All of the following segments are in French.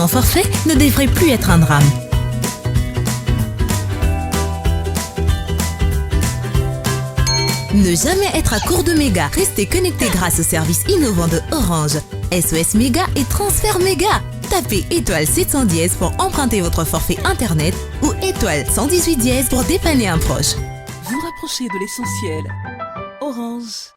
forfait ne devrait plus être un drame. Ne jamais être à court de mégas. Restez connecté grâce aux services innovants de Orange. SOS Méga et Transfert Méga. Tapez étoile 700 dièse pour emprunter votre forfait internet ou étoile 118 dièse pour dépanner un proche. Vous rapprochez de l'essentiel. Orange.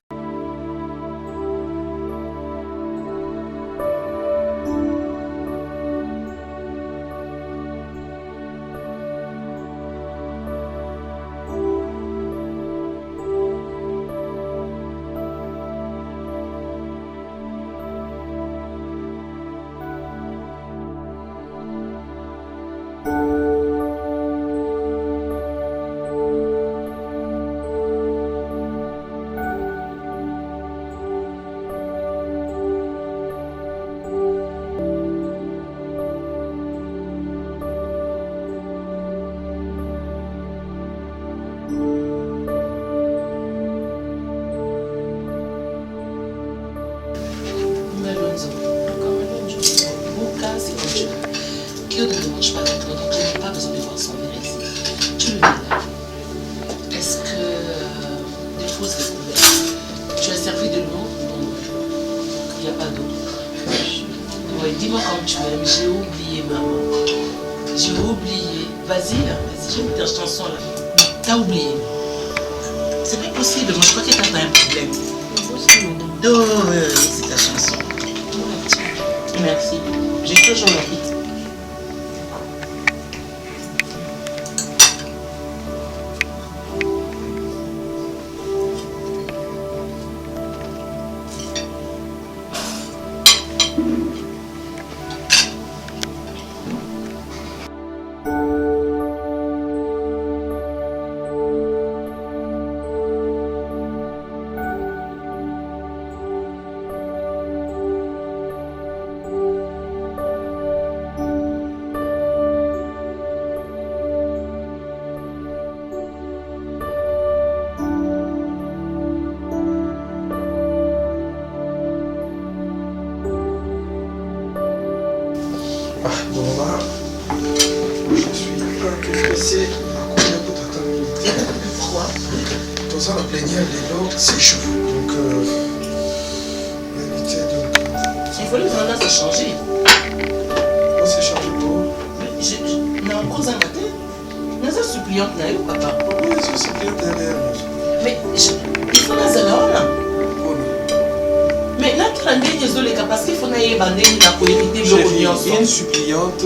Une suppliante,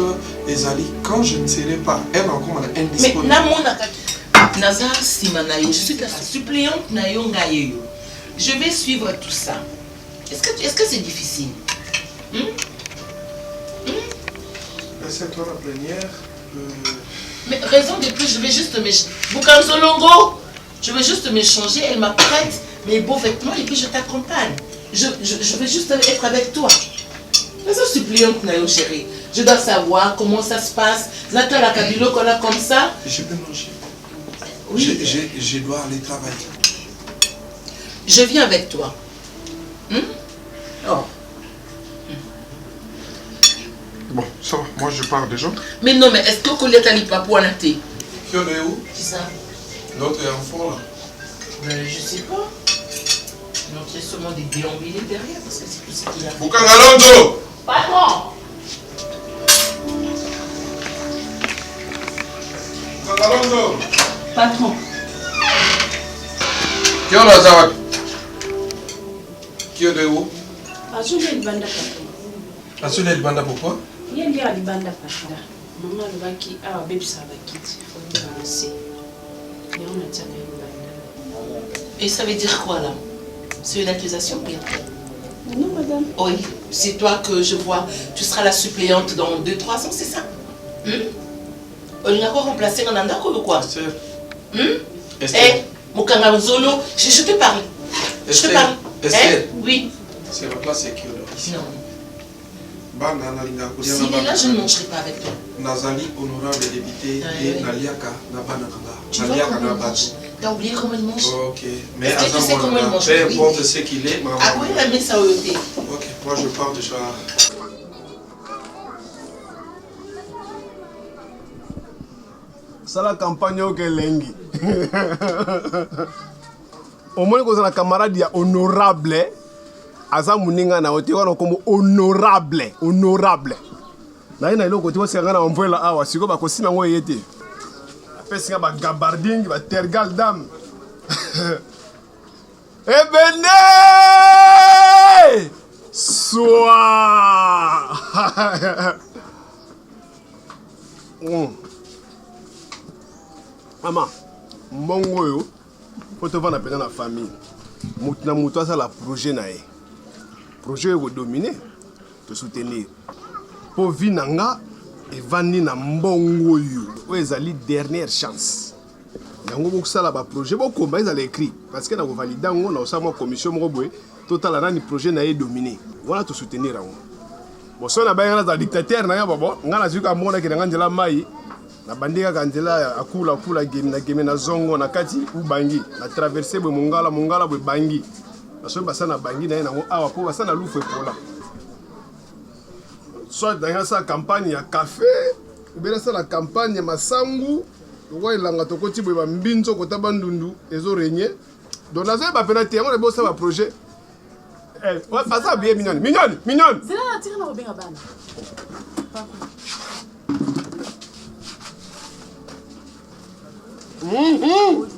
Ezali, quand je ne serai pas, elle encore indisponible. Je suis la suppléante. Je vais suivre tout ça. Est-ce que c'est difficile? C'est toi la plénière. Mais raison de plus, je vais juste Bukanzolongo, je vais juste me changer. Elle m'apprête mes beaux vêtements et puis je t'accompagne. Je vais juste être avec toi. Je suppliante, chérie. Je dois savoir comment ça se passe. Nata la Kabilo qu'on a comme ça. Je peux manger. Oui. Je dois aller travailler. Je viens avec toi. Oh. Bon, ça va. Moi, je pars déjà. Mais non, mais est-ce que Colette a l'ipapou à la thé? Qui est où? Qui ça? L'autre enfant là. Ben, je sais pas. Donc, il y a sûrement des déambulés derrière parce que c'est tout ce qu'il a fait. Bukangalonzo! Patron! Bukangalonzo! Patron. Qui est là, Zawad? Qui est de où? Azule libanda patron. Azule libanda pourquoi? Il y a libanda patron. Maman le baki a baby ça va quitter. Il faut lancer. Et on a tiré libanda. Et ça veut dire quoi là? C'est une accusation bien? Non madame. Oui, c'est toi que je vois. Tu seras la suppléante dans 2-3 ans, c'est ça? On a quoi remplacé dans un ou quoi? Esther. Mukanga Zolo, je te parle. Je te parle. Esther. Oui. C'est la place qui est là. Non. Si il est là, je ne mangerai pas avec toi. Nazali, honorable député, et Naliaka, Tu vois comment il mange? T'as oublié comment il mange? Ok. Mais est-ce que tu sais comment il mange? peu importe ce qu'il est, Ah oui, la met ça au thé. Ok, moi je pars déjà. C'est la campagne au Kelengi. Au moins, quand la camarade est honorable, Aza Muninga na ote wana comme honorable. Na ina ilo kote wasi ngana omvela awa siko ba kosima ngo yete. Apesi nga ba gabarding ba tergal dam. Ebene! Soa! Maman, mbongo yo, faut te vendre dans la famille. Moutna moutoua ça la projet nae. Projet est dominé, te soutenir. Pour vinanga et vandi na mbongo yo. Ezali dernière chance. Yango boko sala ba projet boko ba ezali écrit parce que na ko valider ngo na osama commission moko boye total na ni projet na dominé. Voilà te soutenir ngo. Bon so na ba yana za dictateur na ya babo ngana zuka mbona ke ngandela mai na bandika kanzela akula game na zongo na kati ubangi na traverser bo mongala bo bangi. Parce que basana bangi na ngo awa po basana lufu epola. Soit dans sa campagne ya café ou bien ça la campagne masangu. Ouais, il a tokoti boy mbinzo kota bandundu ezo régner. Donc là ça va penalty on est beau ça va projet. Eh, ouais, pas ça bien mignonne. C'est là la tire na obenga bana.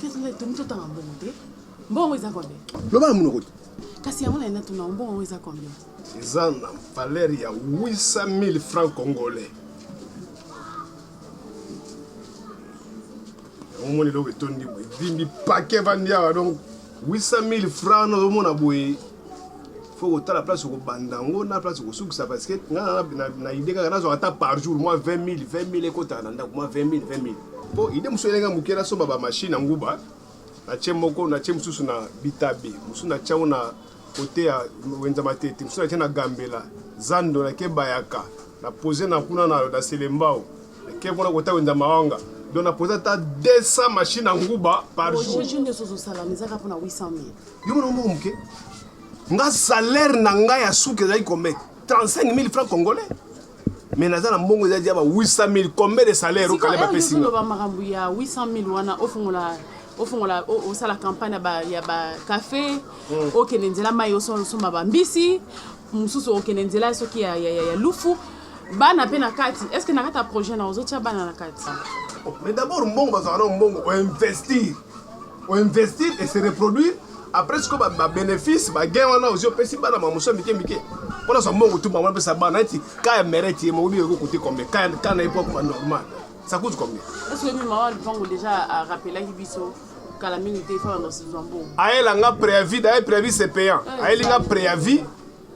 Qu'est-ce que tu me t'as un bon ils a combien? Le bas mon côté. Kasi on a tout un bon ils a combien? Ils en valeur il y a 800 000 francs congolais. Au moins, il y a un paquet de donc 800 000 francs. Il faut que la place au Bandango, la place au Souk, parce que l'idée que par jour, moi 20 000 moi 20 000. Bon, il y a une machine en Gouba. Il y a une bitabi, il y a une côté à Wenzamate, il y a une Gambela, Zando, il y a Bayaka, la posée dans la Selembao, il y a une Wenzamawanga. Donc, on a posé 200 machines en Gouba par jour. Je ne sais pas si on a 800 000. Mon salaire n'a souke 35 000 francs congolais. Mais nous avons 800 000. Combien de salaire au Calais? Si on a 800 000, au fond, la campagne, il y a un café, au Kenenzela, il y a un bisi, au Kenenzela, il y a Lufu. Bana pena kati. Est-ce que tu as un projet dans les autres bana kati? Mais d'abord, on investir. On investir et se reproduire. Après, ce qu'on a bénéfice, on a gain aux yeux, on a un peu de on a un peu de monde, ça va être quand il mérite, il coûte combien? Quand il est pas normal, ça coûte combien? Est-ce que maman va déjà rappeler que la minute est dans ce jambon? Elle a un préavis, c'est payant. Elle a un préavis.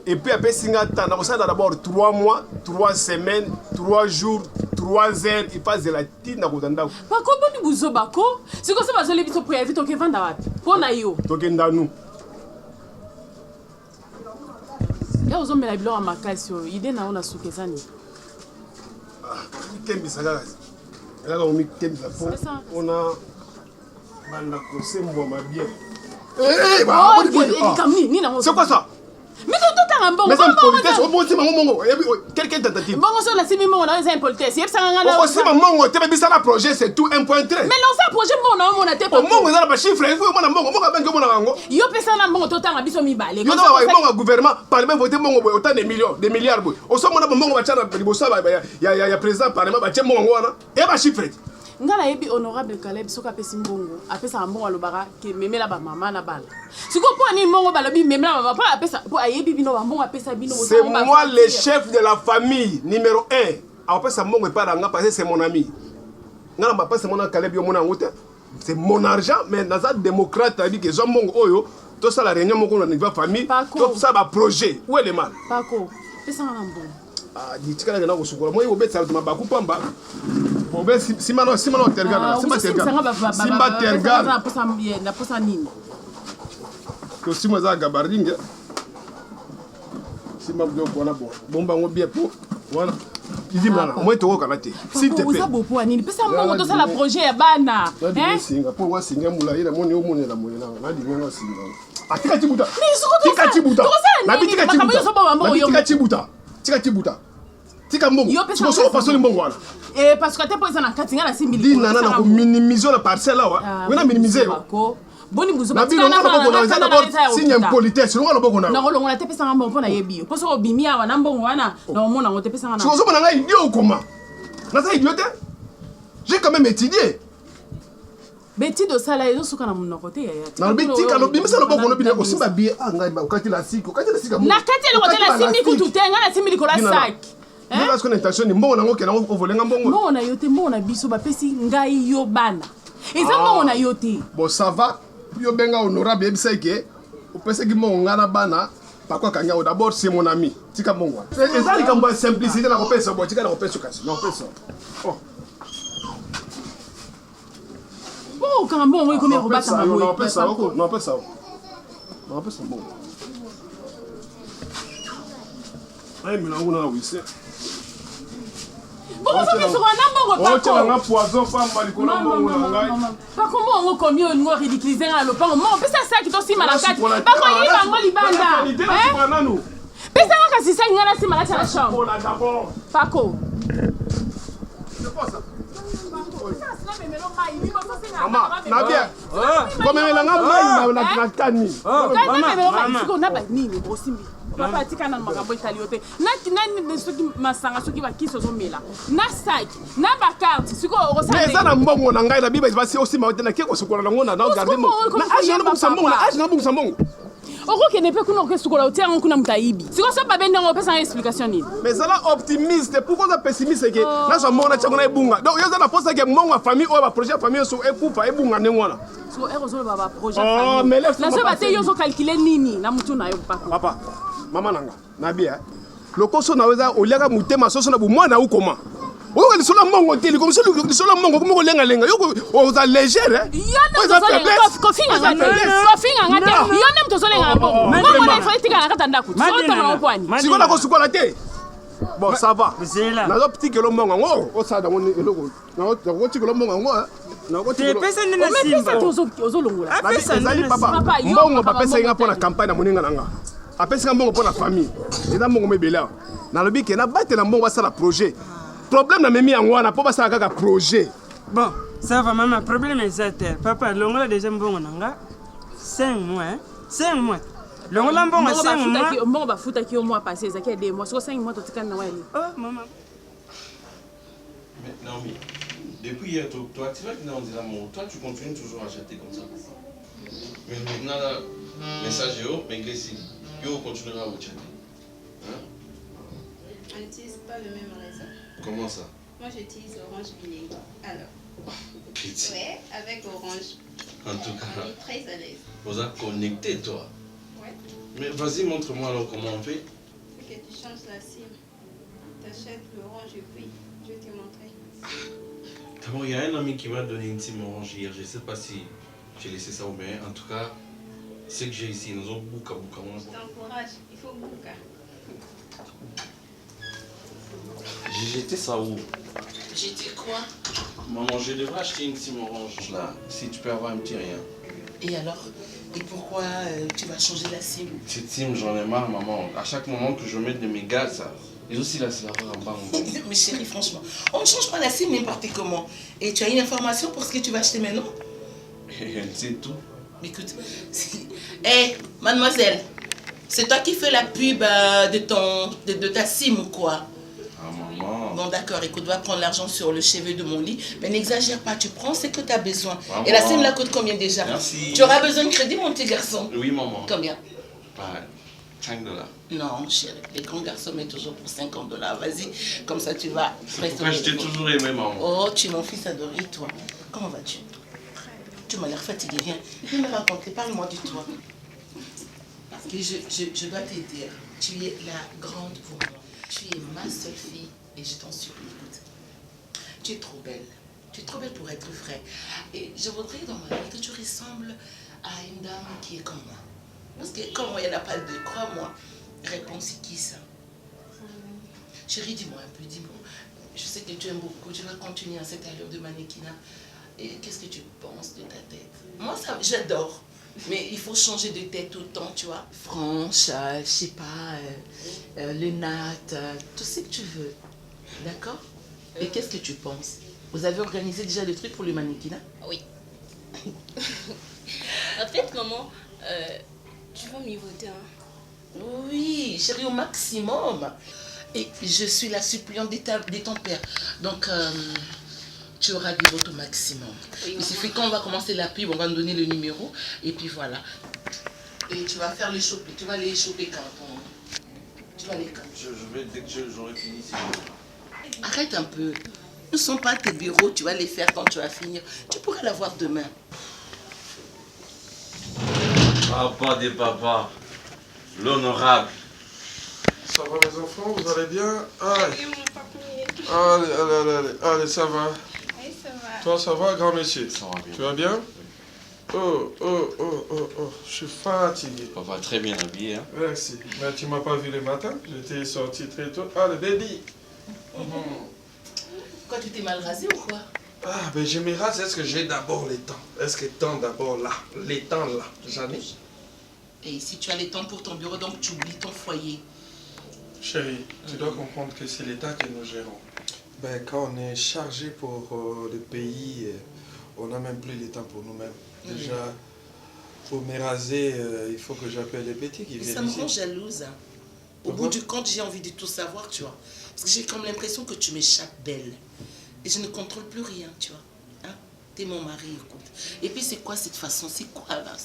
Et puis après, si on a d'abord 3 mois, 3 semaines, 3 jours, 3 heures, il passe de la tine dans le temps. Pas comme vous avez c'est comme ça que vous avez préavis, donc vous avez pour naïo. Donc vous avez nous. Là, vous avez la ma casse, idée n'a on a souké ça ni. Ah, qu'est-ce que ça? Là, on a qu'est-ce que ça? On a banda c'est moi ma bien. Eh, bah, c'est quoi ça? Mais tout un bon. Mais c'est une politesse. Au moins, c'est mon quelqu'un tentative. Bon, on la simi mon c'est une politesse. C'est ça on aussi mon tu as ça projet c'est tout 1.3. Mais non ça projet mon on a pas. Mon ça pas chiffre, il faut mon banque mon nango. Yo pesa na mon tout un biso mi balé. Yo mon gouvernement parlement voter mon autant de millions, des milliards boy. Au somo na mon ba chana libosa ya président parlement ba tiem mon wana. Et ba chiffre. Ngala yebi honorable Caleb soka pesi mbongo apesa mbongo alobara ke memela ba mama na bala siko po ani mbongo balobi memela mama pa apesa po ayebi bino ba mbongo apesa bino. C'est moi le chef de la famille numéro 1 apesa mbongo pa nga parce que c'est mon ami ngala ba pesa mona Caleb yo mona ngute c'est mon argent mais naza démocrate a dit que zo mbongo oyo to ça la réunion moko na niveau famille to ça ba projet où est le mal pako pesa ngala mbongo ah ditika na ko sukola moi obetsa ma baku pamba. Si maintenant tergana, Simba tergana. Na posa nini? Que si moi za gabardinga. Simba bdo bona bon. Bomba ngo bien pour. Voilà. Il dit mana, moi to ko kanate. S'il te plaît. Oza bopo nini? Pesa mongo to sala projet ya bana. Hein? Singa pour wa singa mula ila moni omoni la moni na di ngo singa. Atika tibuta. Tika tibuta. Na bitika tibuta. Tika tibuta. tika mbongo Yo soko pasoli mbongo wana parce que te po eza na kati nga na simbi di nana na ko minimiser la parcelle awa wena minimiser boni buzu na bino ngana boko na eza signe impolitesse ngana boko na longola te pesa nga mbongo mpona yebi yo po soko bimi awa na mbongo wana na omona ngo te pesa nga na soko na ngai idiot comment na ça idiot j'ai quand même étudié beti do sala ezo suka na monoko te ya na bitika no bimisa no boko no bine ko simba bi ngai ba ukati la sika na kati le kote la simbi kutu te nga na simbi likola sac hein parce que l'intention ni mbongo nango ke nango volenga mbongo mbongo na yo te mbongo na biso bapesi ngai yo bana eza mbongo na yo te bon ça va yo benga honorable ebisa ke opesa ki mbongo ngana bana pakwa kanya d'abord c'est mon ami tika mbongo eza likambo simplicité na kopesa bo tika na kopesa kasi na kopesa oh oh quand mbongo ikomi robata mabo na kopesa na kopesa na kopesa mbongo ay milango na wise bongo so biso na mbongo pako o nga poison pamba likolo mbongo na ngai pako mbongo komi o ngo ridiculiser na lopango mo pesa saki to sima na kati pako yiba ngo libanda pesa nga kasi saki nga na sima na cha chambre pako Mama, na bien. Comme elle nga mai na tani. Mama, siko na ba nini bosimbi. Papa atika na makambo itali yote. Na soki masanga soki ba kiso zomela. Na sac, na ba carte, siko rosana. Mais ça na mbongo na ngai na biba basi aussi ma hotel na keko sokola ngo na garder mo. Na age na bungsa mbongo, na age na bungsa mbongo. Oko kene pe kuno ke sukola hotel ngo kuna mutaibi. Siko so ba bende ngo pesa explication nini. Mais ça là optimiste, pourquoi ça pessimiste que na so mbongo na chango na ebunga. Donc yo za na posa ke mbongo famille o ba projet famille so ekufa ebunga nengwana. So erozo ba projet famille. Oh, mais la so ba te yo so calculer nini na mutu na yo papa. Papa, mama nanga, na bien. Lokoso na weza oliaka mutema soso na bu mwana u koma. Oyo li sola mbongo teli comme si li sola mbongo comme ko lenga lenga. Yo o za légère. Yo na kofinga ngate. Yo nem to solenga mbongo. Mbongo na ifai tika na kata ndaku. So to na kwani. Siko na ko sukola te. Bon, ça va. Na zo petit que lo mbongo ngo. O sa da ngoni eloko. Na ko tiki lo mbongo ngo. Na ko tiki. Pesa ndina simba. Ozo longola. Pesa ndali papa. Mbongo pa pesa nga pona campagne na moninga nanga. Apesa mbongo pona famille. Eza mbongo mebela. Na lobi ke na batela mbongo basala projet. Problème na memi yango wana po basala kaka projet. Bon, ça va maman, problème est ça. Papa, longola déjà mbongo nanga 5 mois, hein? 5 mois. Longola mbongo 5 mois. Mbongo ba futa ki au mois passé, ça qui 2 mois. So 5 mois to tika na wali. Oh maman. Mais Naomi, depuis hier toi tu vas venir en disant mon toi tu continues toujours à chatter comme ça. Mais maintenant là message yo mais ici yo continuera à chatter. Hein? On n'utilise pas le même réseau. Comment ça? Moi j'utilise Orange Vinaigre. Alors. Petit. Ouais, avec Orange. En tout cas. On est très à l'aise. Vous êtes connecté toi. Ouais. Mais vas-y montre-moi alors comment on fait. Ok, tu changes la SIM. Tu achètes l'Orange et puis je vais te montrer. D'abord il y a un ami qui m'a donné une SIM Orange hier. Je ne sais pas si j'ai laissé ça ou bien. En tout cas, ce que j'ai ici, nous avons beaucoup. Je t'encourage, il faut beaucoup. J'ai jeté ça où? J'étais quoi? Maman, je devrais acheter une SIM Orange là, si tu peux avoir un petit rien. Et alors? Et pourquoi tu vas changer la SIM? Cette SIM, j'en ai marre, maman. À chaque moment que je mets de mes gaz, ça. Et aussi là, c'est la rare. Mais chérie, franchement, on ne change pas la SIM n'importe comment. Et tu as une information pour ce que tu vas acheter maintenant? Elle sait tout. Écoute, hey, mademoiselle, c'est toi qui fais la pub de ta SIM ou quoi? Ah, maman. Bon, d'accord, écoute, va prendre l'argent sur le chevet de mon lit. Mais n'exagère pas, tu prends ce que tu as besoin. Maman. Et la SIM, la coûte combien déjà? Merci. Tu auras besoin de crédit, mon petit garçon? Oui, maman. Combien? $5. Non, chérie, les grands garçons mettent toujours pour $50. Vas-y, comme ça tu vas. C'est pourquoi je t'ai toujours aimé, maman. Oh, tu es mon fils adoré, toi. Comment vas-tu? Tu m'as l'air fatigué, viens me raconter, parle-moi du toi. Parce que je dois te dire, tu es la grande pour moi. Tu es ma seule fille et je t'en supplie, écoute. Tu es trop belle. Tu es trop belle pour être vraie. Et je voudrais dans ma vie que tu ressembles à une dame qui est comme moi. Parce que comme moi, il n'y en a pas deux, crois-moi. Réponse, c'est qui ça? Chérie, dis-moi un peu, dis-moi. Je sais que tu aimes beaucoup, tu vas continuer à cette allure de mannequinat. Et qu'est-ce que tu penses de ta tête? Moi, ça, j'adore. Mais il faut changer de tête tout le temps, tu vois. Franche, je sais pas, lunettes, tout ce que tu veux. D'accord. Et qu'est-ce que tu penses? Vous avez organisé déjà des trucs pour le mannequinat? Oui. En fait, maman, tu vas m'y voter, hein? Oui, chérie, au maximum. Et je suis la suppliante de ton père. Donc, tu auras des votes au maximum. Oui, il suffit qu'on va commencer la pub, on va nous donner le numéro. Et puis voilà. Et tu vas faire les choper. Tu vas les choper quand tu vas les quand? Je vais, dès que j'aurai fini. Arrête un peu. Ne sont pas tes bureaux, tu vas les faire quand tu vas finir. Tu pourras l'avoir demain. Papa des papas, l'honorable. Ça va les enfants, vous allez bien? Allez, ça va. Oui, ça va. Toi, ça va, grand monsieur? Ça va bien. Tu vas bien? Oh, je suis fatigué. Papa, très bien habillé, hein? Merci. Mais tu m'as pas vu le matin? J'étais sorti très tôt. Allez, baby. Quoi, tu t'es mal rasé ou quoi? Ah, ben je me rase. Est-ce que j'ai d'abord les temps? Est-ce que temps d'abord là? Les temps là? J'en ai. Et si tu as les temps pour ton bureau, donc tu oublies ton foyer. Chérie, tu dois comprendre que c'est l'État que nous gérons. Ben, quand on est chargé pour le pays, on n'a même plus le temps pour nous-mêmes. Déjà, pour me raser, il faut que j'appelle les petits qui viennent Ça me ici. rend jalouse. Hein. Au bout du compte, j'ai envie de tout savoir, tu vois. Parce que j'ai comme l'impression que tu m'échappes belle. Et je ne contrôle plus rien, tu vois. Hein? T'es mon mari, écoute. Et puis, c'est quoi cette façon? C'est quoi là?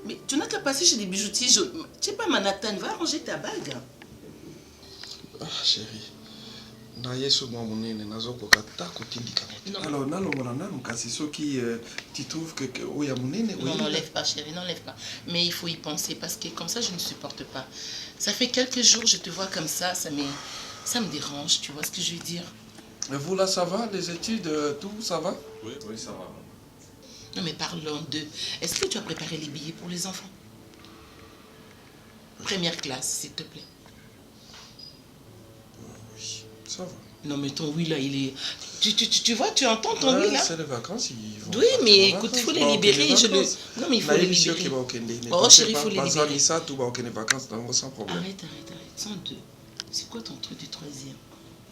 Mais tu n'as qu'à passer chez des bijoutiers. Tu sais pas, Manhattan, va ranger ta bague. Ah, chérie. Naye souvent mon nez, nazo kokata kotindika. Alors, nalongona nanu kasi soki tu trouves que où y a mon nez? Non, n'enlève pas, chérie, n'enlève pas. Mais il faut y penser parce que comme ça, je ne supporte pas. Ça fait quelques jours, je te vois comme ça me dérange, tu vois ce que je veux dire? Et vous là, ça va? Les études, tout, ça va? Oui, ça va. Non, mais parlons d'eux. Est-ce que tu as préparé les billets pour les enfants? Première classe, s'il te plaît. Oui, ça va. Non, mais ton oui là, il est... Tu vois, tu entends ton oui là? C'est les vacances, ils vont... Oui, mais écoute, il faut les libérer. Non, mais il faut les libérer. Oh, chérie, il faut les libérer. Sans problème. Arrête. 102. C'est quoi ton truc du troisième?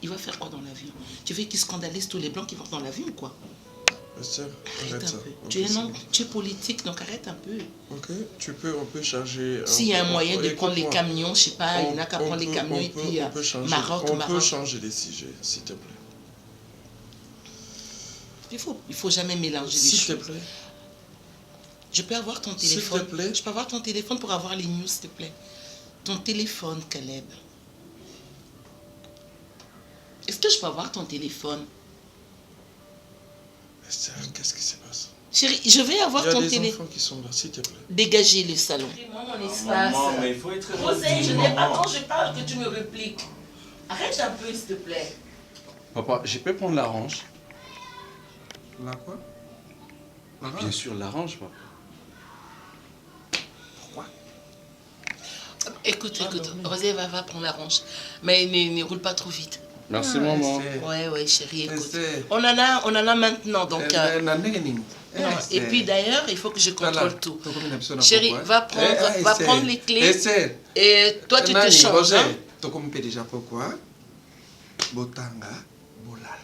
Il va faire quoi dans l'avion? Tu veux qu'il scandalise tous les blancs qui vont dans l'avion ou quoi? Arrête un peu. Tu es politique, donc arrête un peu. Ok, on peut changer... S'il y a un moyen de prendre les camions, je sais pas, il n'y en a qu'à prendre les camions et puis Maroc. On peut changer les sujets, s'il te plaît. Il faut jamais mélanger les choses. S'il te plaît. Je peux avoir ton téléphone? S'il te plaît. Je peux avoir ton téléphone pour avoir les news, s'il te plaît? Ton téléphone, Caleb. Est-ce que je peux avoir ton téléphone? Esther, qu'est-ce qui se passe? Chérie, je vais avoir ton téléphone. Il y a des enfants qui sont là, s'il te plaît. Dégagez le salon. Moi, mon espace. Maman, mais il faut être Rosé, je n'ai pas quand je parle que tu me répliques. Arrête un peu, s'il te plaît. Papa, je peux prendre l'orange? La quoi? Bien sûr, l'orange, papa. Pourquoi? Écoute, Rosé va prendre l'orange. Mais ne roule pas trop vite. Merci, maman. Ouais, chérie, écoute. On en a maintenant, donc... non, et puis d'ailleurs, il faut que je contrôle tout. Chérie, va prendre les clés. Et toi, tu te changes. Déjà pourquoi? Botanga, bolala.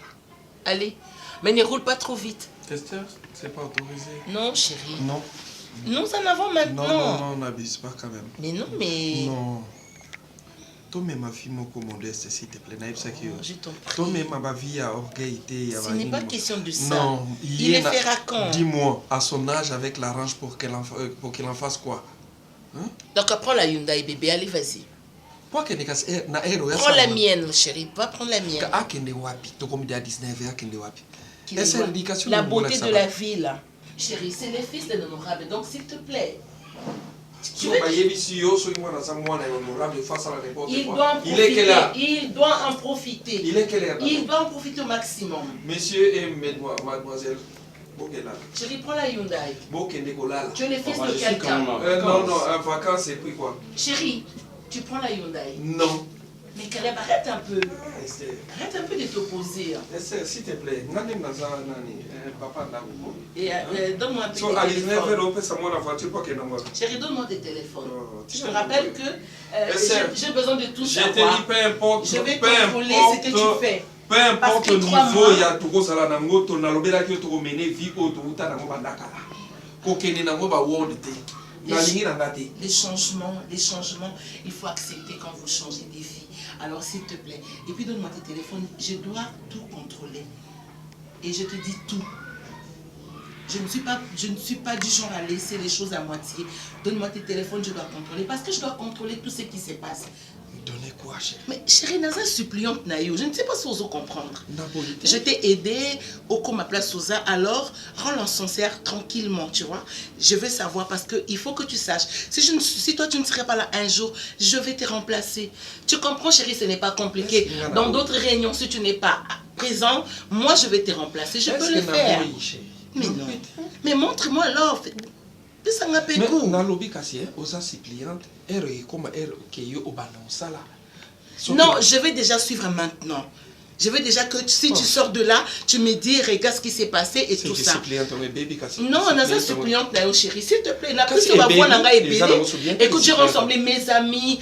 Allez, mais ne roule pas trop vite. Esther, c'est pas autorisé. Non, chérie. Non. Nous en avons maintenant. Non, n'abuse pas quand même. Mais non, mais... Non. Toi, mais ma fille, mon modeste, s'il te plaît, je t'en prie. toi, mais ma vie a orgueil. Ce n'est pas question de ça. Non, il est fait raccord. Dis-moi, à son âge, avec l'arrange pour qu'il en fasse quoi? Hein? Donc, prends la Hyundai, bébé, allez, vas-y. Prends la mienne, chérie, va prendre la mienne. La beauté de la ville. Chérie, c'est le fils de l'honorable, donc s'il te plaît. Il doit en profiter. Il doit en profiter au maximum. Monsieur et mademoiselle. Chérie, prends la Hyundai. Tu es le fils de quelqu'un. Non, en vacances, c'est pris quoi? Chérie, tu prends la Hyundai. Non. Mais Caleb, arrête un peu. Arrête un peu de t'opposer. S'il te plaît, papa et donne-moi un peu de téléphone. Chérie, donne-moi des téléphones. Je te rappelle que j'ai besoin de tout savoir. Je te dis peu importe. Je vais contrôler ce que tu fais. Peu importe le niveau, il y a tout ça là, nango, ton alobela qui te remène vie autouta nango bandakala. Kokene nango ba world te. Les changements, il faut accepter quand vous changez des vies. Alors s'il te plaît, et puis donne-moi tes téléphones, je dois tout contrôler. Et je te dis tout. Je ne suis pas du genre à laisser les choses à moitié. Donne-moi tes téléphones, je dois contrôler. Parce que je dois contrôler tout ce qui se passe. Donnez quoi, chérie? Mais chérie, Naza suppliante Nayo, je ne sais pas si vous comprendre. Je t'ai aidé, Oko ma place Souza, alors rends l'encensaire tranquillement, tu vois. Je veux savoir parce qu'il faut que tu saches. Si toi tu ne serais pas là un jour, je vais te remplacer. Tu comprends, chérie, ce n'est pas compliqué. Dans d'autres réunions, si tu n'es pas présent, moi je vais te remplacer. Je peux le faire. Mais non. Mais montre-moi alors. Non, je vais déjà suivre maintenant. Je veux déjà que si tu sors de là, tu me dis, regarde ce qui s'est passé et tout ça. Non, on a ça suppliante, chérie. S'il te plaît, écoute, j'ai rassemblé mes amis,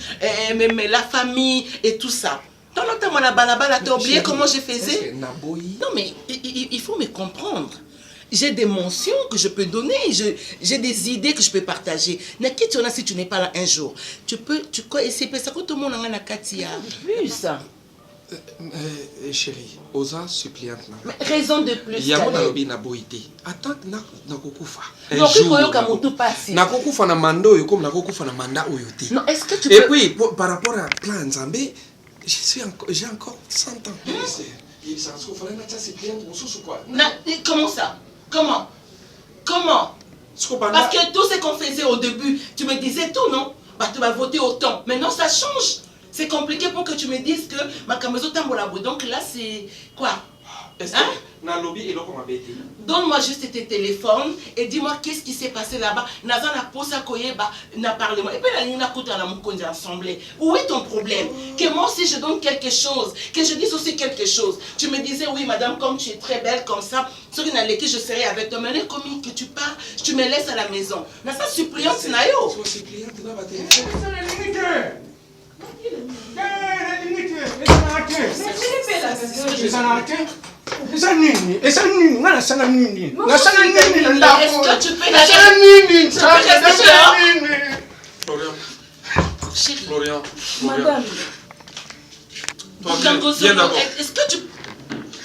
la famille et tout ça. Dans le temps, on a balabala, t'as oublié comment je faisais? Non, mais il faut me comprendre. J'ai des mentions que je peux donner, j'ai des idées que je peux partager. N'importe qui si tu n'es pas là un jour, tu peux essayer ça que tout le monde a un Katia. Plus. Chérie, osa suppliante. Raison de plus. Il y a mon na boité. Attends, na kokufa. Non, il faut que mon tout passe. Na kokufa na mando yo comme na kokufa na manda oyote. Non, est-ce que tu peux? Et puis par rapport à plan Nzambe, j'ai encore 100 ans. Il s'en trouve fallait na suppliante ou quoi? Comment ça? Comment? Parce que tout ce qu'on faisait au début, tu me disais tout, non? Bah, tu vas voter autant. Maintenant, ça change. C'est compliqué pour que tu me dises que ma camaison tambolabo. Donc là, c'est quoi? Hein? Donne-moi juste tes téléphones et dis-moi qu'est-ce qui s'est passé là-bas. Naza na posa koyeba na parlement. Et puis la ligne na kota na mukonzi assemblée. Où est ton problème? Que moi aussi je donne quelque chose, que je dise aussi quelque chose. Tu me disais oui madame, comme tu es très belle comme ça, sur une allée que je serai avec toi. Mais comme que tu pars, tu me laisses à la maison. Naza suppliante nayo. Florian. Madame. Est-ce que tu...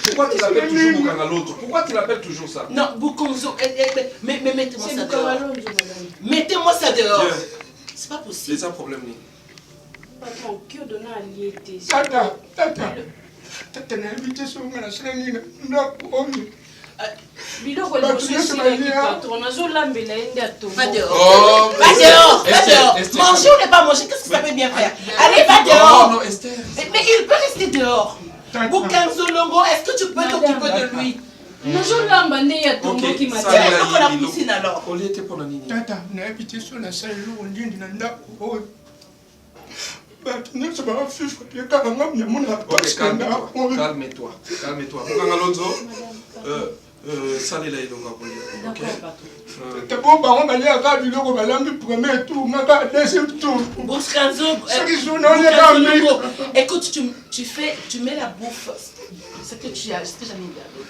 Pourquoi tu l'appelles toujours Bukangaloto? Pourquoi tu l'appelles toujours ça? Non, Bukonzo, mais mettez-moi ça dehors. Mettez-moi ça dehors. C'est pas possible. C'est un problème. Patron, qui a donné à l'IET? Tata na invité sur la scène na komi. Biloko le monsieur patron nazo lambela ende ato. Va dehors. Va dehors. Manger ou ne pas manger, qu'est-ce que ça peut bien faire? Allez, va dehors. Non, Esther. Mais il peut rester dehors. Bukanzo Longo, est-ce que tu peux t'occuper de lui? Nazo lamba ne ya tombo ki mati. Tiens, on la poussine alors. On était pour la nini. Tata na invité sur la scène on dit na ndako. Calme-toi. Bukangalonzo, salut là, il ok? Écoute, tu mets la bouffe, ce que tu as, ce que j'en ai gardé.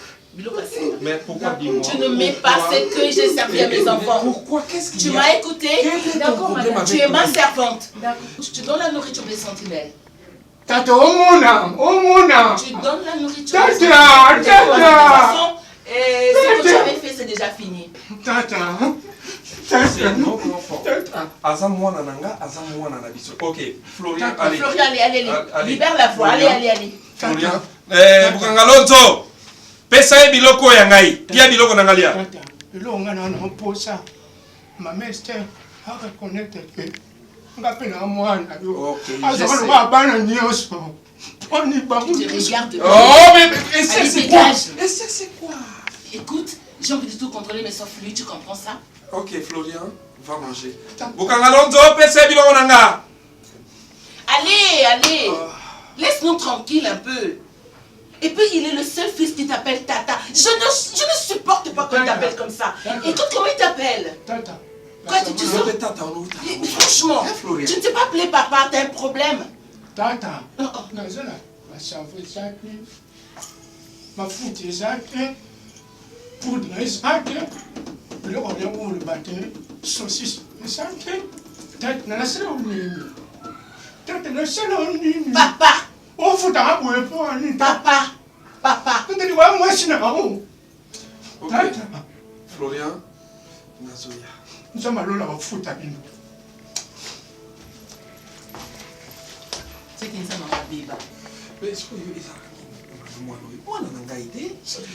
Mais pourquoi dis-moi? Tu ne mets pas ce que j'ai servi à mes enfants. Pourquoi? Qu'est-ce qu'il y a? Tu m'as écouté? D'accord, madame. Tu es ma servante. Tu donnes la nourriture des sentinelles. Tata, Omona. Tu donnes la nourriture des sentinelles. Tata. Et ce que tu avais fait, c'est déjà fini. Tata. C'est non confort. Azamouana nanga, azamouana nabiso. Ok, Florian, allez. Florian, allez. Libère la voix. Allez. Florian. Bukangalonzo. Pesa e biloko ya ngai. Kia biloko na ngalia. Tata, biloko ngana na posa. Maman Esther a reconnaître que ngapena mwana yo. Azama ba bana nyoso. Oni ba mu. Tu regardes. Oh mais c'est quoi? C'est quoi? Écoute, j'ai envie de tout contrôler mais sauf lui, tu comprends ça? Ok, Florian, va manger. Bukangalonzo, pesa e biloko na nga. Allez. Laisse-nous tranquille un peu. Et puis il est le seul fils qui t'appelle Tata. Je ne supporte pas qu'on t'appelle comme ça. Écoute comment il t'appelle. Tata. Quoi, tu sors? Mais franchement, tu ne t'es pas appelé papa, t'as un problème. Tata. mafuta eza te, poudre eza te, biloko bya koloba te, saucisse eza te. Tete nasala onini. Tete nasala onini. Papa. Ofutaka boye mpo ani. Papa. Papa. Tete wa mwasi na ngo. Ok. Florian, nazoya. Nzamba lola bafuta bino. C'est qu'un ça m'a bébé. Mais est-ce que yo eza mwana na ngai te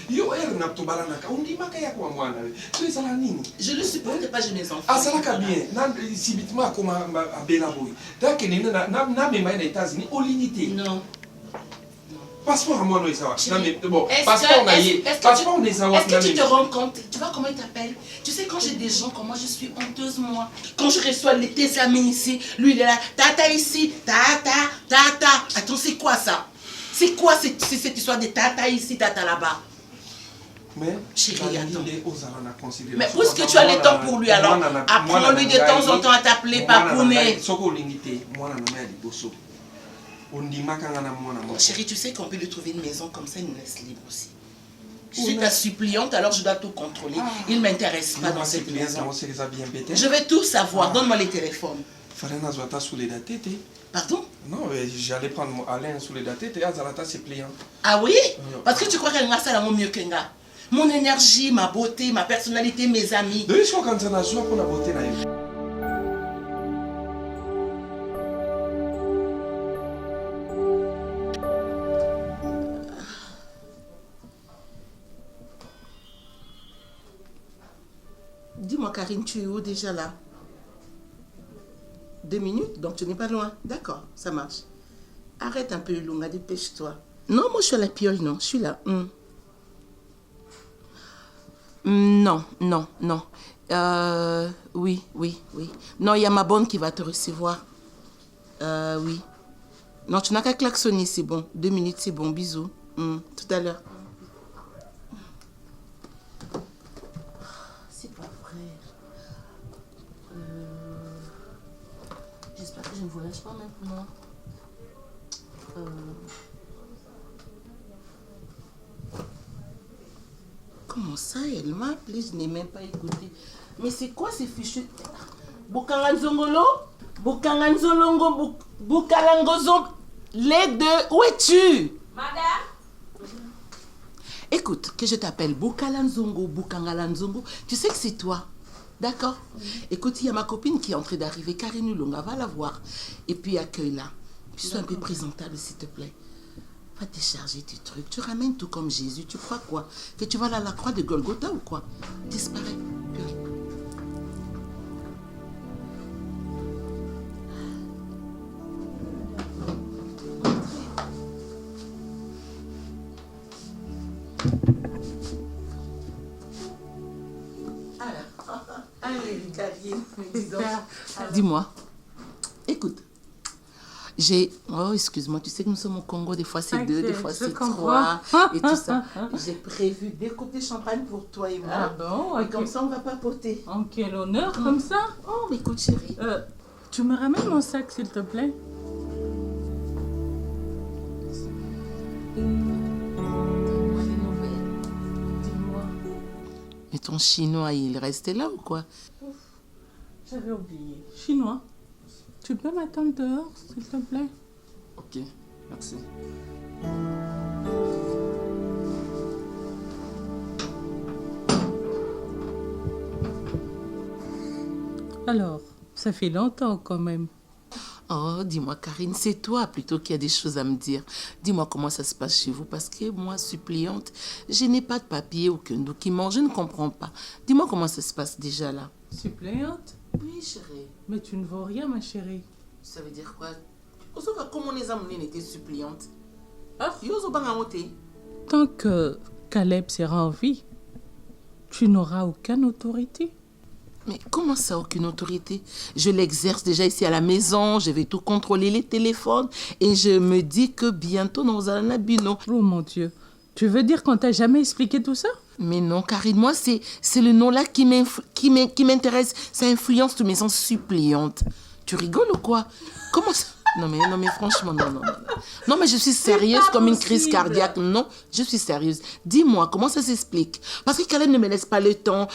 yo ere na tobala na ka undimaka ya kwa mwana so ezala nini Je ne supporte pas, j'ai mes enfants. asalaka bien na sibitement akoma abela boye takende na mema ye na États-Unis olingi te non passeport à moi non ça va mais bon passeport na ye passeport na ça va est-ce que tu te rends compte, tu vois comment il t'appelle? Tu sais quand j'ai des gens comme moi je suis honteuse moi. Quand je reçois tes amis ici, lui il est là, tata ici, tata. Attends, c'est quoi ça? C'est quoi cette histoire de tata ici, tata là-bas? Mais chérie, attends. Mais puisque tu as le temps pour lui alors, apprends-lui de temps en temps à t'appeler Papouné. Chérie, tu sais qu'on peut lui trouver une maison comme ça, il nous laisse libre aussi. Je suis ta suppliante, alors je dois tout contrôler. Il ne m'intéresse pas dans cette maison. Je vais tout savoir, donne-moi les téléphones. Pardon? Non, j'allais prendre Alain sous les dates et Azalata c'est pliant. Ah oui? Parce que tu crois qu'elle m'a ça mieux que moi. Mon énergie, ma beauté, ma personnalité, mes amis. De quoi quand on a joué pour la beauté là. Dis-moi Karine, tu es où déjà là? 2 minutes, donc tu n'es pas loin. D'accord, ça marche. Arrête un peu, Lunga, dépêche-toi. Non, moi je suis à la piole, non, je suis là. Non. Oui. Non, il y a ma bonne qui va te recevoir. Oui. Non, tu n'as qu'à klaxonner, c'est bon. 2 minutes, c'est bon, bisous. Tout à l'heure. C'est pas vrai. J'espère que je ne vous lâche pas maintenant. Comment ça, elle m'a appelé, je n'ai même pas écouté. Mais c'est quoi ces fichus? Bukanganzongolo, Bukanganzolongo, Bukalangozong, les deux, où es-tu? Madame? Écoute, que je t'appelle Bukalanzongo, Bukangalanzongo, tu sais que c'est toi. D'accord? Écoute, il y a ma copine qui est en train d'arriver, Karine Ulonga, va la voir. Et puis accueille-la. Puis sois un peu présentable, s'il te plaît. Va décharger tes trucs. Tu ramènes tout comme Jésus. Tu crois quoi? Que tu vas à la croix de Golgotha ou quoi? Disparais. Allez, Karine. Dis-moi. Écoute. Oh, excuse-moi, tu sais que nous sommes au Congo, des fois c'est 2, des fois c'est 3, et tout ça. J'ai prévu des coupes de champagne pour toi et moi. Ah bon? Et comme ça, on va papoter. En quel honneur, comme ça? Oh, écoute, chérie. Tu me ramènes mon sac, s'il te plaît? Mais ton chinois, il restait là ou quoi? J'avais oublié. Chinois? Tu peux m'attendre dehors, s'il te plaît? Ok, merci. Alors, ça fait longtemps quand même. Oh, dis-moi, Karine, c'est toi plutôt qui a des choses à me dire. Dis-moi comment ça se passe chez vous, parce que moi, suppliante, je n'ai pas de papier, aucun document, je ne comprends pas. Dis-moi comment ça se passe déjà là. Suppléante? Oui, chérie. Mais tu ne vaux rien, ma chérie. Ça veut dire quoi? Comment les âmes étaient suppliantes? Tant que Caleb sera en vie, tu n'auras aucune autorité. Mais comment ça, aucune autorité? Je l'exerce déjà ici à la maison, je vais tout contrôler, les téléphones, et je me dis que bientôt nous allons à Bino. Oh mon Dieu, tu veux dire qu'on t'a jamais expliqué tout ça? Mais non, Karine, moi, c'est le nom-là qui m'intéresse. Ça influence toutes mes sens suppliantes. Tu rigoles ou quoi? Comment ça? Non mais franchement, non. Non, mais je suis sérieuse comme une crise cardiaque. Non, je suis sérieuse. Dis-moi, comment ça s'explique? Parce que Caleb ne me laisse pas le temps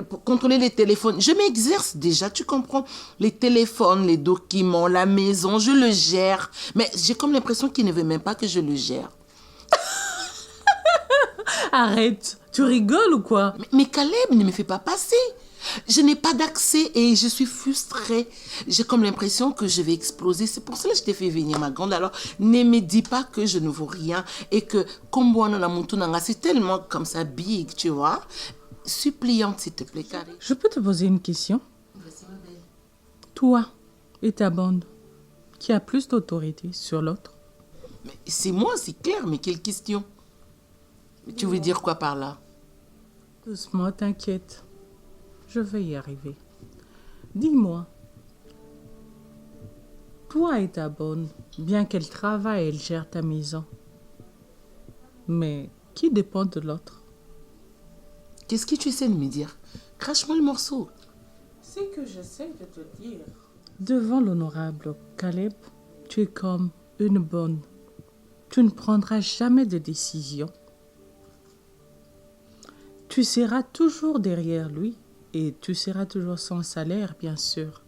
pour contrôler les téléphones. Je m'exerce déjà, tu comprends? Les téléphones, les documents, la maison, je le gère. Mais j'ai comme l'impression qu'il ne veut même pas que je le gère. Arrête, tu rigoles ou quoi? Mais Caleb ne me fait pas passer. Je n'ai pas d'accès et je suis frustrée. J'ai comme l'impression que je vais exploser. C'est pour cela que je t'ai fait venir, ma grande. Alors, ne me dis pas que je ne vaux rien et que c'est tellement comme ça big, tu vois. Suppliante, s'il te plaît, Carré. Je peux te poser une question? Vas-y, ma belle. Toi et ta bande, qui a plus d'autorité sur l'autre? Mais c'est moi, c'est clair, mais quelle question? Tu veux dire quoi par là? Doucement, t'inquiète. Je vais y arriver. Dis-moi, toi et ta bonne, bien qu'elle travaille, elle gère ta maison. Mais qui dépend de l'autre? Qu'est-ce que tu essaies de me dire? Crache-moi le morceau. C'est que j'essaie de te dire. Devant l'honorable Caleb, tu es comme une bonne. Tu ne prendras jamais de décision. Tu seras toujours derrière lui. Et tu seras toujours sans salaire, bien sûr.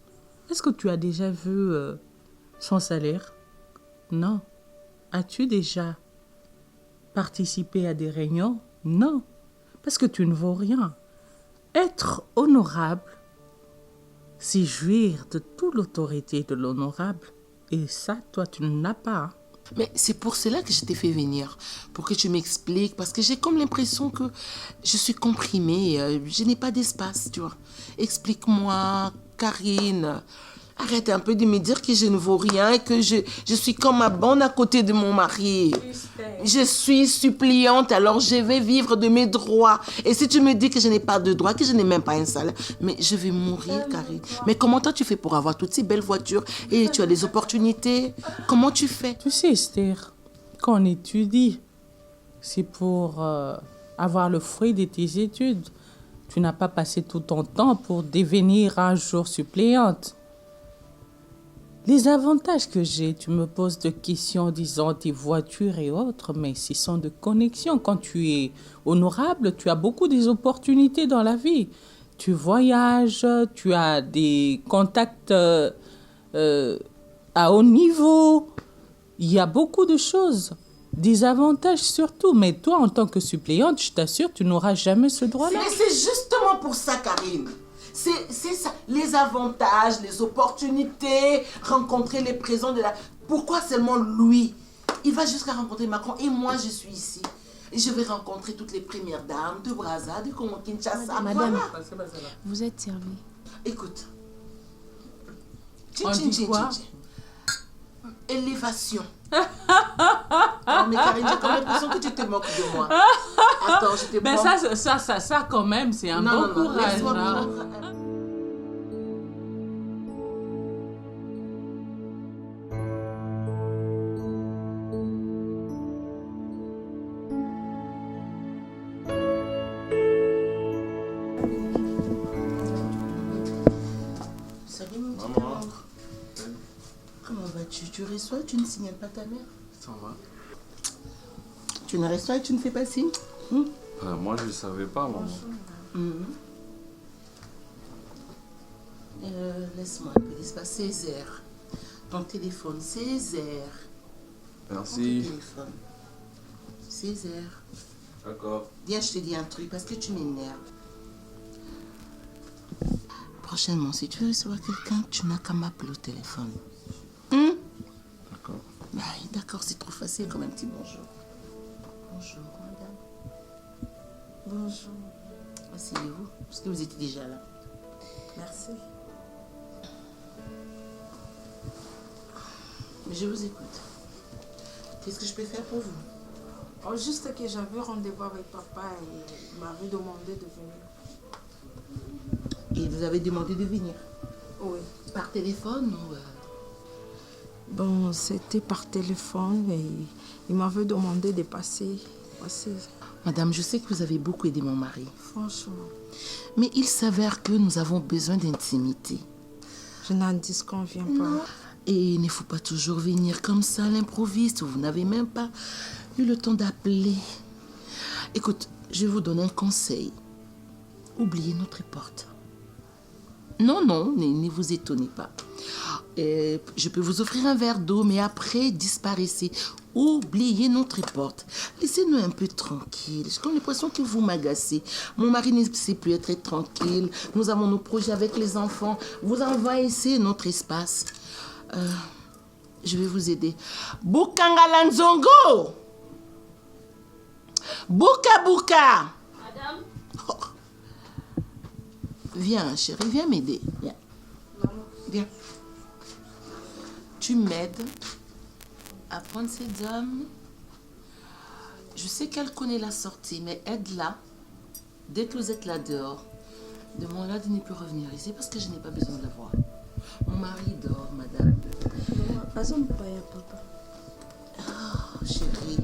Est-ce que tu as déjà vu son salaire? Non. As-tu déjà participé à des réunions? Non. Parce que tu ne vaux rien. Être honorable, c'est jouir de toute l'autorité de l'honorable. Et ça, toi, tu ne l'as pas. Hein? Mais c'est pour cela que je t'ai fait venir, pour que tu m'expliques, parce que j'ai comme l'impression que je suis comprimée, je n'ai pas d'espace, tu vois. Explique-moi, Karine. Arrête un peu de me dire que je ne vaux rien et que je suis comme ma bonne à côté de mon mari. Je suis suppliante, alors je vais vivre de mes droits. Et si tu me dis que je n'ai pas de droits, que je n'ai même pas un salaire, mais je vais mourir, Karine. Mais comment toi tu fais pour avoir toutes ces belles voitures et tu as des opportunités? Comment tu fais? Tu sais, Esther, quand on étudie, c'est pour avoir le fruit de tes études. Tu n'as pas passé tout ton temps pour devenir un jour suppléante. Les avantages que j'ai, tu me poses des questions disant tes voitures et autres, mais ce sont de connexions. Quand tu es honorable, tu as beaucoup d'opportunités dans la vie. Tu voyages, tu as des contacts à haut niveau. Il y a beaucoup de choses, des avantages surtout. Mais toi, en tant que suppléante, je t'assure, tu n'auras jamais ce droit-là. Mais c'est justement pour ça, Karine. C'est ça, les avantages, les opportunités, rencontrer les présents de la... Pourquoi seulement lui? Il va jusqu'à rencontrer Macron et moi je suis ici. Et je vais rencontrer toutes les premières dames de Brazza, de Congo-Kinshasa. Madame, voilà. Vous êtes servie. Écoute. On dit quoi? Élévation. Oh, mais Karine, j'ai comme l'impression que tu te moques de moi. Attends, je te mais ça quand même, c'est un bon courage. Salut mon petit Maman. amour. Comment vas-tu? Tu reçois, tu ne signales pas ta mère? Ça va? Tu ne reçois et tu ne fais pas signe? Moi, je ne savais pas, maman. Laisse-moi un peu d'espace. Césaire. Ton téléphone, Césaire. Merci. Ton téléphone. Césaire. D'accord. Viens, je te dis un truc parce que tu m'énerves. Prochainement, si tu veux recevoir quelqu'un, tu n'as qu'à m'appeler au téléphone. D'accord. Bah, d'accord, c'est trop facile comme un petit bonjour. Bonjour, madame. Bonjour. Asseyez-vous, parce que vous étiez déjà là. Merci. Je vous écoute. Qu'est-ce que je peux faire pour vous? Oh, juste que j'avais rendez-vous avec papa et il m'avait demandé de venir. Et vous avez demandé de venir? Oui. Par téléphone ou... Bon, c'était par téléphone et il m'avait demandé de passer. Madame, je sais que vous avez beaucoup aidé mon mari. Franchement. Mais il s'avère que nous avons besoin d'intimité. Je n'en disconviens pas. Et il ne faut pas toujours venir comme ça à l'improviste. Vous n'avez même pas eu le temps d'appeler. Écoute, je vais vous donner un conseil. Oubliez notre porte. Non, ne vous étonnez pas. Je peux vous offrir un verre d'eau, mais après, disparaissez. Oubliez notre porte. Laissez-nous un peu tranquilles. J'ai l'impression que vous m'agacez. Mon mari ne sait plus être tranquille. Nous avons nos projets avec les enfants. Vous envahissez notre espace. Je vais vous aider. Bukanga Nzongo. Buka. Madame. Oh. Viens, chérie, viens m'aider. Viens. Viens. Tu m'aides à prendre ces dames. Je sais qu'elle connaît la sortie, mais aide-la. Dès que vous êtes là dehors, demande-la de ne plus revenir ici parce que je n'ai pas besoin de la voir. Mon mari dort, madame. Oh, chérie,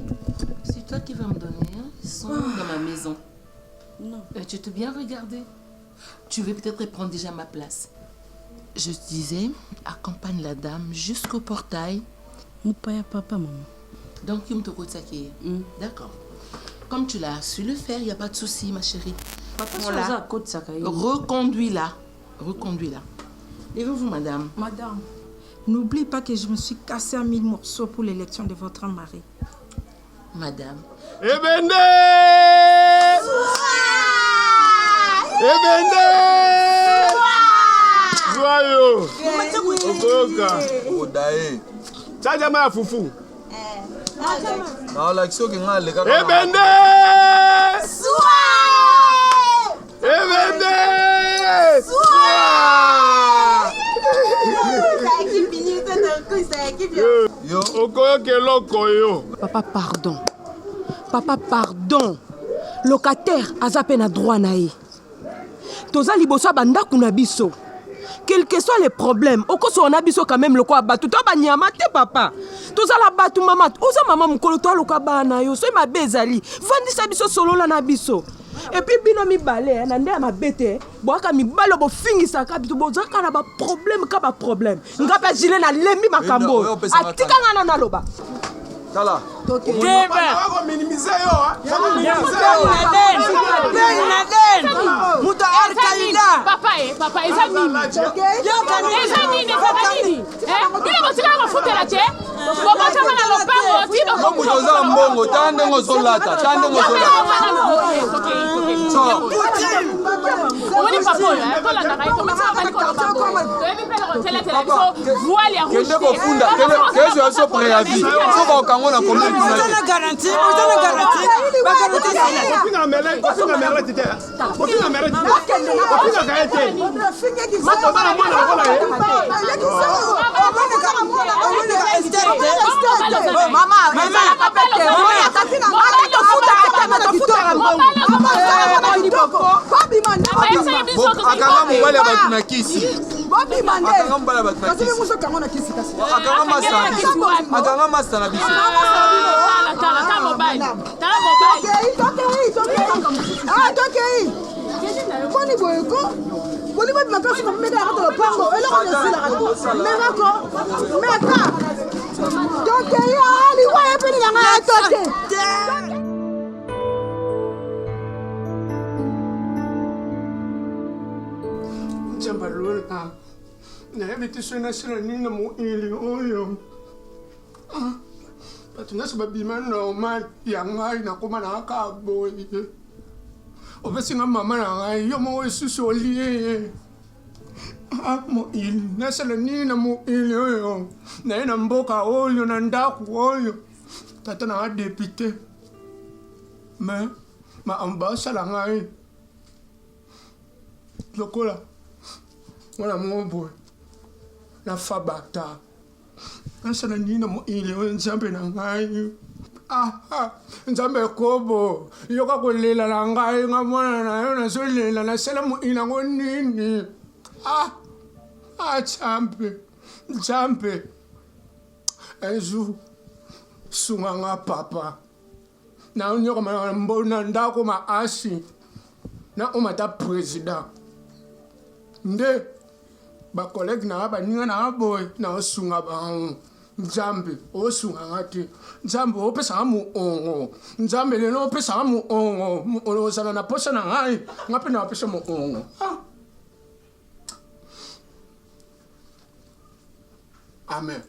c'est toi qui vas me donner. Hein? Ils sont dans ma maison. Non. Tu t'es bien regardé. Tu veux peut-être prendre déjà ma place. Je te disais, accompagne la dame jusqu'au portail. Papa, maman. Donc, il me te D'accord. Comme tu l'as su le faire, il n'y a pas de souci, ma chérie. Voilà. Reconduis-la. Levez-vous, madame. Madame, n'oublie pas que je me suis cassé en 1000 morceaux pour l'élection de votre mari. Madame. Ebende! Joyeux! Okoka! Odae! Tchaja ma fufu! Ah, like so que ngal le kaka. Ebende! Ebende! Yo, okoke loko yo. Papa, pardon. Locataire aza pe na droit na ye. Toza liboso bandako na biso. Quel que soit les problèmes, okoso on a biso quand même loko abatu. To ba nyama te papa. Toza la batu mama. Oza mama mukolo to loka bana yo. So ma bezali. Vandisa biso solo la na biso. Et puis bino mi balé na nde ma bete. Boaka mi balo bo fingisa ka bitu bo zaka na ba problème. Ngapa jile na lembi makambo. Atika ngana na loba. Tala. Papa, eza nini? Eza nini? Bino botika bafutela te? Bobotama na lopango, tibo Moto za mbongo, tande ngozolata. Oni papa oyo, kola na kai komisa bali ko lopango. Toyebi pe ko teletele biso voile ya rouge. Kende ko funda, kezo aso préavis. So ba kango na kombe kuna. Uzana garantie. Ba garantie sana. Kofinga mele tete. Kofinga kaete. Mato bana mwana kola ye. Mama, akanga mobali abatu na kisi. Akanga masa na biso. Jambalula, nayebi te so nasala nini na moeli oyo. Bato nyonso babima normal ya ngai nakoma na kaka boye. Opesinga mama na ngai yo moko esusu olie. Moeli, nasala nini na moeli oyo. Naye na mboka oyo na ndako oyo. Tata na nga député. Mais ambasala ngai. Lokola. Mwana mwobo na fabata nasala nini na moili oyo nzambe na ngai nzambe kobo yoka kolela na ngai nga mwana na yo nazolela nasala moili nango nini nzambe un jour sunga nga papa na onyokoma mbona ndako maasi na omata président nde bakolege na nga baninga na nga boye na osunga bango nzambe osunga nga te nzambe opesanga muongo nzambe lelo opesanga muongo ozala na posa na ngai nga mpe na opesa muongo amen.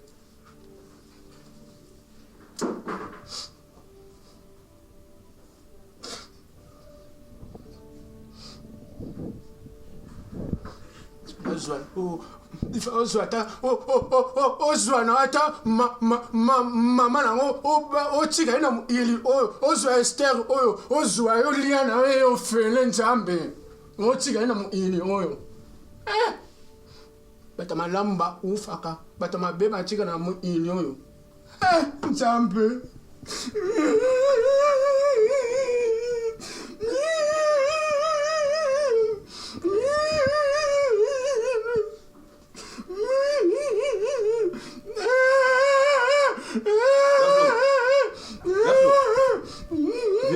ozwana ata mama nango otika ye na moili oyo ozwa ester oyo ozwa yo lia na ye ofele nzambe otika ye na moili oyo bato malamu baufaka bato mabe batika na moili oyo nzambe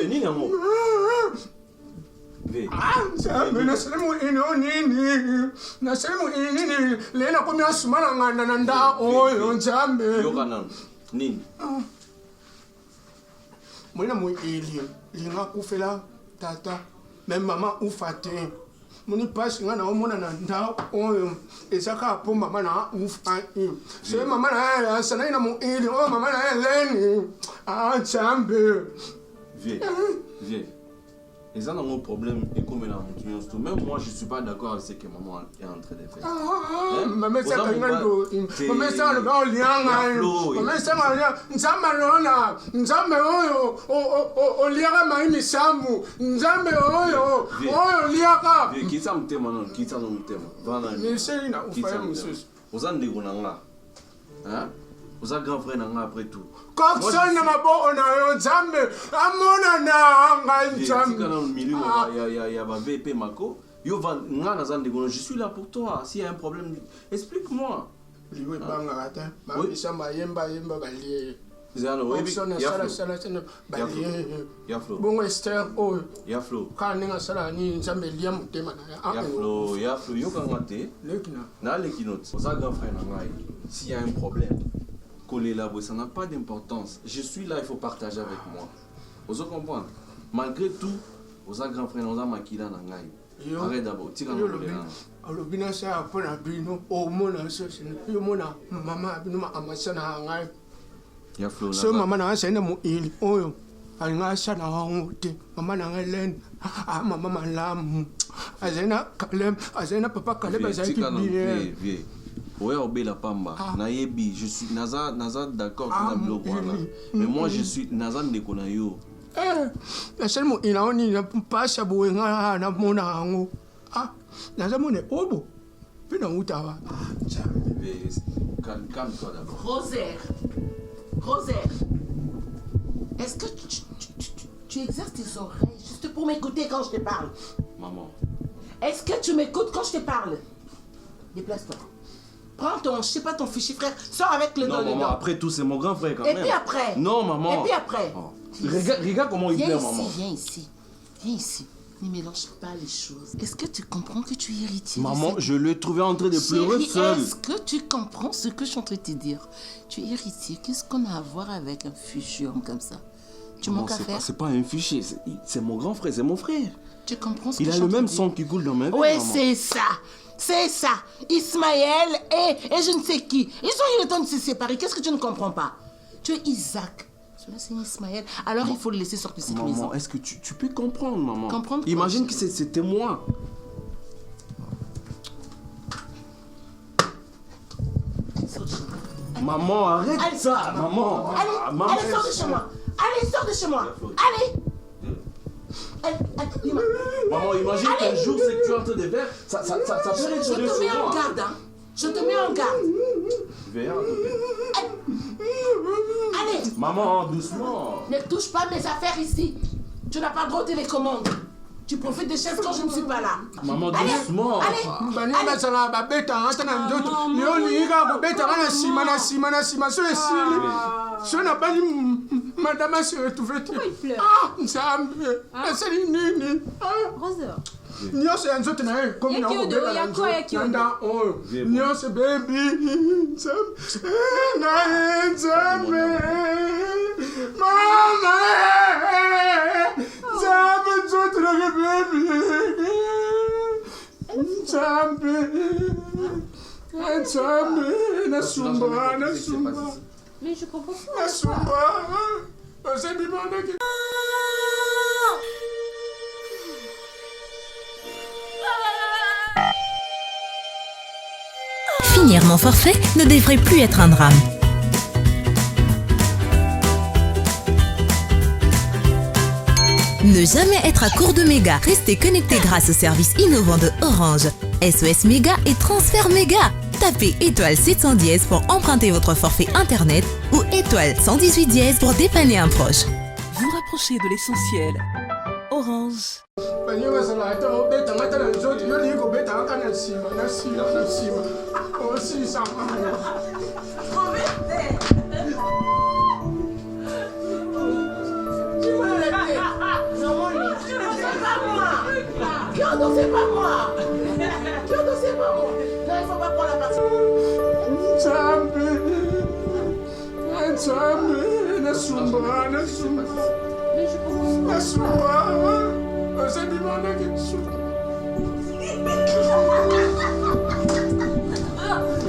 Nini amor? Nzambe nasalimu ino nini nasalimu nini lena komi asumana nganda na nda oyo nzambe Yokanan nini? Mwina mwili linga kufela tata me mama ufate muni pasi nga na omona na nda oyo ezaka po mama na ufa se mama na ya sana ina mwili oyo mama na ya leni nzambe Viens. Et ça, dans mon problème, et comme là, même moi, je ne suis pas d'accord avec ce que maman est en train de faire. Maman, c'est un peu de maman, c'est un peu de lien. Maman, c'est un peu de Nzambe, Nzambe, o liara maïmi samu. Nzambe, o liara. Qui ça me témoigne, qui ça me témoigne. Mais c'est une affaire, monsieur. Vous en dégoûtez là. Hein? Vous avez grand frère après tout. Kokson na mabo na yo Nzambe amona na nga Nzambe. Dans le milieu il y a VP Mako. Yo va ngana zande gono, je suis là pour toi. S'il y a un problème, explique-moi. Liwe banga ata. Ma bisamba yemba balié. Zano oui. Ya Flo. Bon Esther oh. Ya Flo. Kana nga sala ni Nzambe lia mutema na. Ya Flo yo kangate. Lekina. Na lekinote. Vous avez grand frère na ngai. S'il y a un problème, là, ça n'a pas d'importance. Je suis là, il faut partager avec moi. Vous comprenez? Malgré tout, vous avez grand frère, vous avez maquillé dans la arrête d'abord. Tu as le ça pour la bino, au monde, au monde, maman, bino, amassana, ngai. Ya Flo. So maman a un mot il, oh, a sana honte, maman a un len, maman malam, azena kalem, azena papa kalem, azena bien. Ouais, obé la pamba. Nayebi, je suis Naza d'accord que nous avons mais moi je suis Naza Nekonayo. La seule mot il a on il pas ça bouenga na mona ango. Naza mone obo. Puis na utawa. Calme-toi d'abord. Rosaire. Est-ce que tu exerces tes oreilles juste pour m'écouter quand je te parle? Maman. Est-ce que tu m'écoutes quand je te parle? Déplace-toi. Prends ton, je sais pas, ton fichier frère, sors avec le non, dos. Maman, après tout, c'est mon grand frère quand même. Et puis après? Non, maman. Et puis après? Oh. Regarde comment il pleure, maman. Viens ici. Ne mélange pas les choses. Est-ce que tu comprends que tu es héritier? Maman, je l'ai trouvé en train de pleurer seul. Est-ce que tu comprends ce que je suis en train de te dire? Tu es héritier, qu'est-ce qu'on a à voir avec un fichier comme ça? Tu manques à faire? C'est pas un fichier, c'est mon grand frère, c'est mon frère. Tu comprends ce que il a le même sang qui coule dans ma veine. Oui, c'est ça. C'est ça. Ismaël et je ne sais qui. Ils ont eu le temps de se séparer. Qu'est-ce que tu ne comprends pas? Tu es Isaac. Celui-là, c'est Ismaël. Alors, il faut le laisser sortir de cette maison. Maman, est-ce que tu peux comprendre, maman? Comprendre? Imagine que c'était moi. Maman, arrête allez, ça, maman. Allez, sors de chez moi. Allez, sors de chez moi. Allez. Maman, imagine qu'un jour, c'est que tu es en train de faire, ça peut être sur moi. Je te mets en garde, hein. Je te mets en garde. Allez. Maman, doucement. Ne touche pas mes affaires ici. Tu n'as pas le droit de télécommande. Tu profites des chefs quand je ne suis pas là. Maman, doucement. Allez. Je n'ai pas dit madame s'est retrouvée. Pourquoi il pleure? Nzambe. C'est nini. Rosa, nyonso ya nzoto na ye komi na kobela na nzanda oyo nyonso bebi na ye nzambe mama nzambe nzoto nanga bebi nzambe nzambe nasumba Mais je comprends pas. nasumba ozebimandaki Finir mon forfait ne devrait plus être un drame. Ne jamais être à court de mégas. Restez connecté grâce au service innovant de Orange. SOS Méga et Transfert Méga. Tapez étoile 710 pour emprunter votre forfait internet ou étoile 118 dièse pour dépanner un proche. Vous rapprochez de l'essentiel. Orange. banye bazala ata obetanga ata na nzoto yo lingi kobetanga ata na nsima osilisanga Kyoto, c'est pas moi. Kyoto, c'est pas moi. Non, il faut pas prendre la partie. Nzambe, nasumba. Nasumba. Ozebimandaki